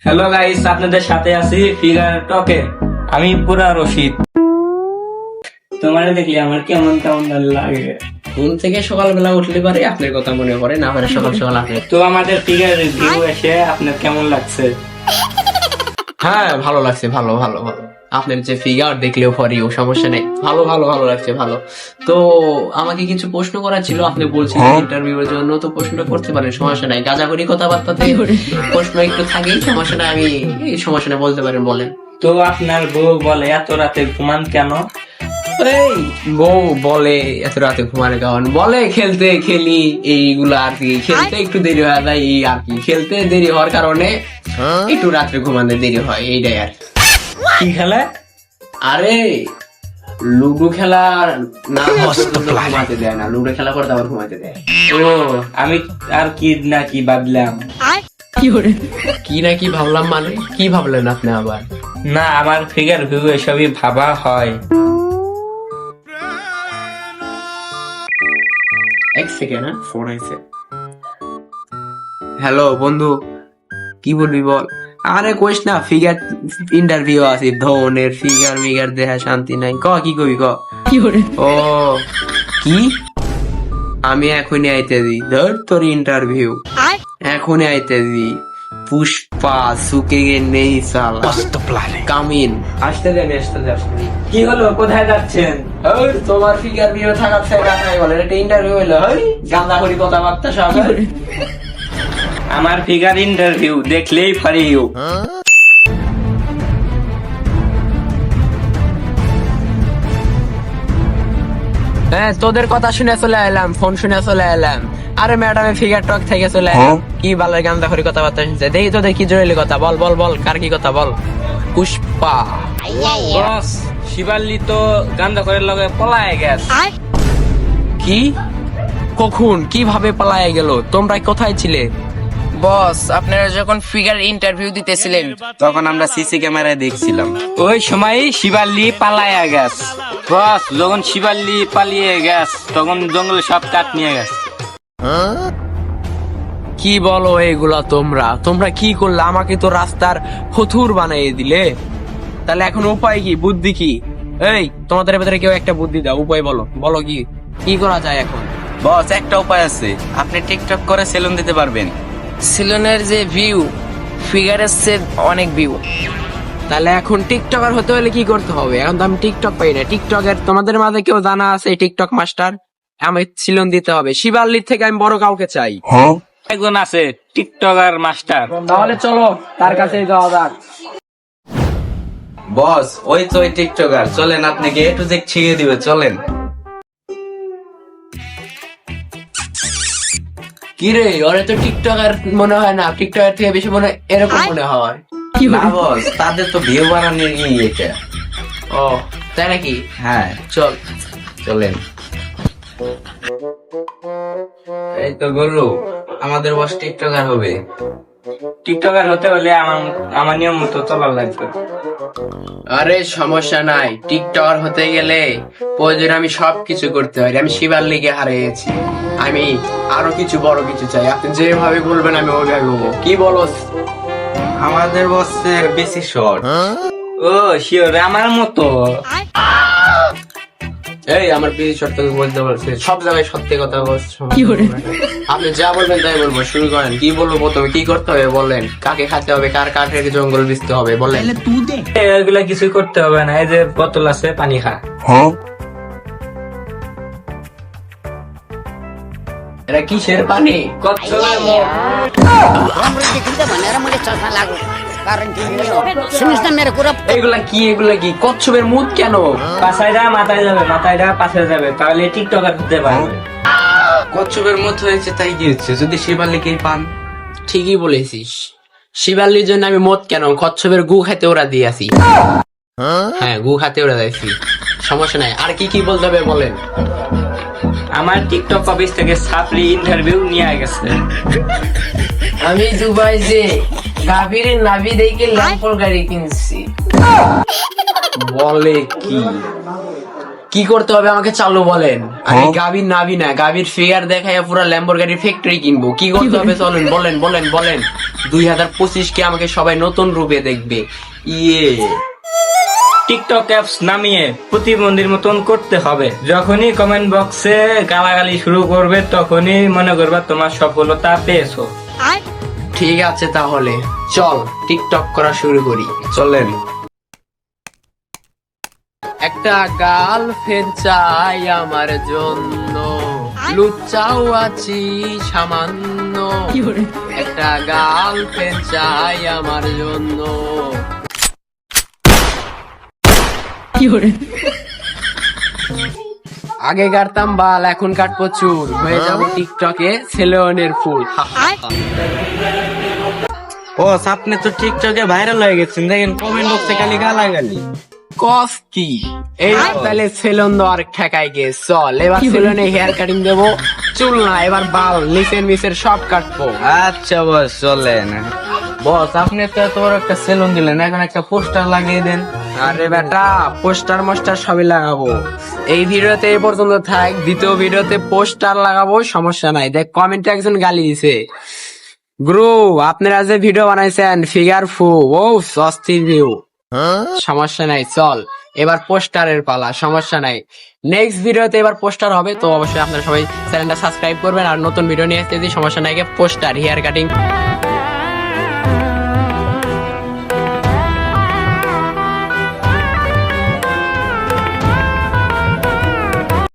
Hello guys, আপনাদের সাথে আছি ফিগার টকে। আমি পুরা রশিদ। তোমার দেখলে আমার কেমন কেমন লাগে। ঘুম থেকে সকালবেলা উঠলে পারে আপনার কথা মনে পড়ে না, পারে সকাল সকাল আপনি। তো আমাদের ফিগার রিভিউ এসে আপনার কেমন লাগছে? হ্যাঁ, ভালো লাগছে, ভালো ভালো ভালো। আপনার যে ফিগার দেখলেও পরে ও সমস্যা নেই, ভালো ভালো ভালো লাগছে, ভালো। তো আমাকে কিছু প্রশ্ন করার ছিল, আপনি বলছিলেন ইন্টারভিউর জন্য, তো প্রশ্নটা করতে পারেন, সমস্যা নাই। গাঁজাখড়ি কথাবার্তাতে প্রশ্ন একটু থাকেই, সমস্যা নাই, আমি এই সমস্যা নাই, বলতে পারেন, বলেন। তো আপনার বউ বলে এত রাতে ঘুমান কেন? এই বউ বলে এত রাতে ঘুমানোর কারণ বলে খেলতে খেলি এইগুলা আর কি, খেলতে একটু দেরি হয়ে যায় এই আর কি, খেলতে দেরি হওয়ার কারণে একটু রাত্রে ঘুমাতে দেরি হয়, এইটাই আর কি খেলে? আরে লুডো খেলা না ঘুমাতে দেয় না, লুডো খেলা করে আবার ঘুমাতে দেয়। ও, আমি আর কি না কি ভাবলাম। কি না কি ভাবলাম মানে কি ভাবলেন আপনি আবার? না, আমার ফিগার ভিউ এসবই ভাবা হয়। এক সেকেন্ড, ফোন আইছে। হ্যালো বন্ধু, কি বলবি বল। আরে কইস না, ফিগার ইন্টারভিউ আছে, ধনের ফিগার মিগার দেহা শান্তি নাই। ক কি কবি ক। ও কি, আমি এখনই আইতে দিই, ধর তোর ইন্টারভিউ এখনই আইতে দিই। পুষ্পা সুকে গে নেই সালা, কামিন। আসতে দেন, আসতে দেন। কি হলো, কোথায় যাচ্ছেন? তোমার ফিগার ভিউ থাকার চাই বলে, এটা ইন্টারভিউ হইলো? গান্দা করি কথাবার্তা সব। আমার ফিগার ইন্টারভিউ দেখলেই পারিও। হ্যাঁ, তোদের কথা শুনে চলে এলাম, ফোন শুনে চলে এলাম। আরে ম্যাডাম ফিগার টক থেকে চলে এলাম। কি ভালো গান্দা করি কথাবার্তা শুনছে, দেখি তোদের কি জরুরি কথা, বল বল বল, কার কি কথা বল। পুষ্পা বস, শিবাল্লি তো গান্দা করে লগে পলায় গেছে। কি, কখন, কিভাবে পালায় গেল? তোমরা কোথায় ছিলে? বস, আপনারা যখন ফিগার ইন্টারভিউ দিতেছিলেন তখন আমরা সিসি ক্যামেরায় দেখছিলাম। ওই সময় শিবাল্লি পালায়া গেছে। বস, যখন শিবাল্লি পালিয়ে গেছে তখন জঙ্গলে সব কাঠ নিয়ে গেছে। কি বলো এগুলা? তোমরা তোমরা কি করলে? আমাকে তো রাস্তার হথুর বানিয়ে দিলে। তাহলে এখন উপায় কি, বুদ্ধি কি? এই তোমাদের ভেতরে কেউ একটা বুদ্ধি দাও, উপায় বলো, বলো কি কি করা যায় এখন? বস, একটা উপায় আছে, আপনি টিকটক করে সেলুন দিতে পারবেন। সেলুনের যে ভিউ, ফিগারের চেয়ে অনেক ভিউ। তাহলে এখন টিকটকার হতে হলে কি করতে হবে? এখন তো আমি টিকটক পাই না। টিকটকের তোমাদের মাঝে কেউ জানা আছে টিকটক মাস্টার? আমি সিলন দিতে হবে, শিবাল্লির থেকে আমি বড় কাউকে চাই। একজন আছে টিকটকার মাস্টার। তাহলে চলো তার কাছে যাওয়া যাক। বস, ওই তো ওই টিকটকার, চলেন আপনাকে একটু দেখ শিখিয়ে দিবে, চলেন। কি রে, ওরে তো টিকটকার মনে হয় না, টিকটকের থেকে বেশি মনে হয় এরকম মনে হয়। না বস, তাদের তো ভিউ বানানোর এটা। ও তাই নাকি? হ্যাঁ, চল চলেন। এই তো গরু, আমাদের বস টিকটকার হবে। টিকটকার হতে হলে আমার নিয়ম মতো চলা লাগবে। আরে সমস্যা নাই, টিকটকার হতে গেলে প্রয়োজন আমি সবকিছু করতে পারি। আমি শিবাল্লিকে হারিয়েছি, আমি আরো কিছু বড় কিছু চাই। আপনি যেভাবে বলবেন আমি ওইভাবে বলবো। কি বলো? আমাদের বসের বেশি শর্ট। ও শিওর, আমার মতো। এই আমার বেশি শর্ত বলতে বলছে, সব জায়গায় সত্যি কথা বলছে। আপনি যা বলবেন তাই বলবো, শুরু করেন। কি বলবো প্রথমে, কি করতে হবে বলেন? কাকে খাতে হবে, কার কাঠের জঙ্গল বিচতে হবে বলেন। এগুলা কিছু করতে হবে না, এই যে বোতল আছে, পানি খা। এটা কিসের পানি? কচ্ছপের মুখ। এগুলা কি, এগুলা কি? কচ্ছপের মুখ কেন? পাছাইটা মাথায় যাবে, মাথায়টা পাশে যাবে, তাহলে টিকটকার হতে পারবে। কচ্ছপের মতো হয়েছে, তাই কি হচ্ছে? যদি শিবাল্লিকেই পান। ঠিকই বলেছিস, শিবাল্লির জন্য আমি মত কেন, কচ্ছপের গু খাইতে ওরা দিয়ে আসি। হ্যাঁ, গু খাতে ওরা দিয়েছি, সমস্যা নাই। আর কি কি বলতে হবে বলেন। আমার টিকটক অফিস থেকে সাপ্লি ইন্টারভিউ নিয়ে গেছে। আমি দুবাই যে গাভীর নাভি দেখে ল্যাম্পোর গাড়ি কিনছি। বলে কি? কি করতে হবে আমাকে চালু বলেন। আমি গাভীর নাবি না, গাভীর ফিগার দেখায় পুরো ল্যাম্বরগিনি ফ্যাক্টরি কিনবো। কি করতে হবে চলেন, বলেন বলেন বলেন। 2025 কে আমাকে সবাই নতুন রূপে দেখবে। ইয়ে টিকটক অ্যাপস নামিয়ে প্রতিবন্ধীর মতন করতে হবে। যখনই কমেন্ট বক্সে গালাগালি শুরু করবে তখনই মনে করবা তোমার সফলতা পেয়েছো। ঠিক আছে তাহলে চল টিকটক করা শুরু করি, চলেন। একটা গার্লফ্রেন্ড চাই আমার জন্য, লুচ্চাও আছি সামান্য। একটা গার্লফ্রেন্ড চাই আমার জন্য। আগে কাটতাম বাল, এখন কাটবো চুল, হয়ে যাবো টিকটকে সেলোনের ফুল। ও আপনি তো টিকটকে ভাইরাল হয়ে গেছেন, দেখেন কমেন্ট বক্সে খালি গালাগালি। কস কি এই তাহলে সেলুন দেওয়ার ঠেকাই গে, চল এবার সেলুনে হেয়ার কাটিং দেবো, চুল না এবার বাল নিচের মিচের সব কাটবো। আচ্ছা বস চলেন। বস আপনি তো এত বড় একটা সেলুন দিলেন, এখন একটা পোস্টার লাগিয়ে দেন। আরে বেটা পোস্টার মোস্টার সবই লাগাবো। এই ভিডিওতে এই পর্যন্ত থাক, দ্বিতীয় ভিডিওতে পোস্টার লাগাবো, সমস্যা নাই। দেখ কমেন্টে একজন গালি দিছে, গ্রু আপনারা যে ভিডিও বানাইছেন ফিগার ফু ও অস্থির ভিউ। সমস্যা নাই, চল এবার পোস্টারের পালা, সমস্যা নাই। নেক্সট ভিডিওতে এবার পোস্টার হবে, তো অবশ্যই আপনারা সবাই চ্যানেলটা সাবস্ক্রাইব করবেন। আর নতুন ভিডিও নিয়ে আসতে সমস্যা নাই, পোস্টার হেয়ার কাটিং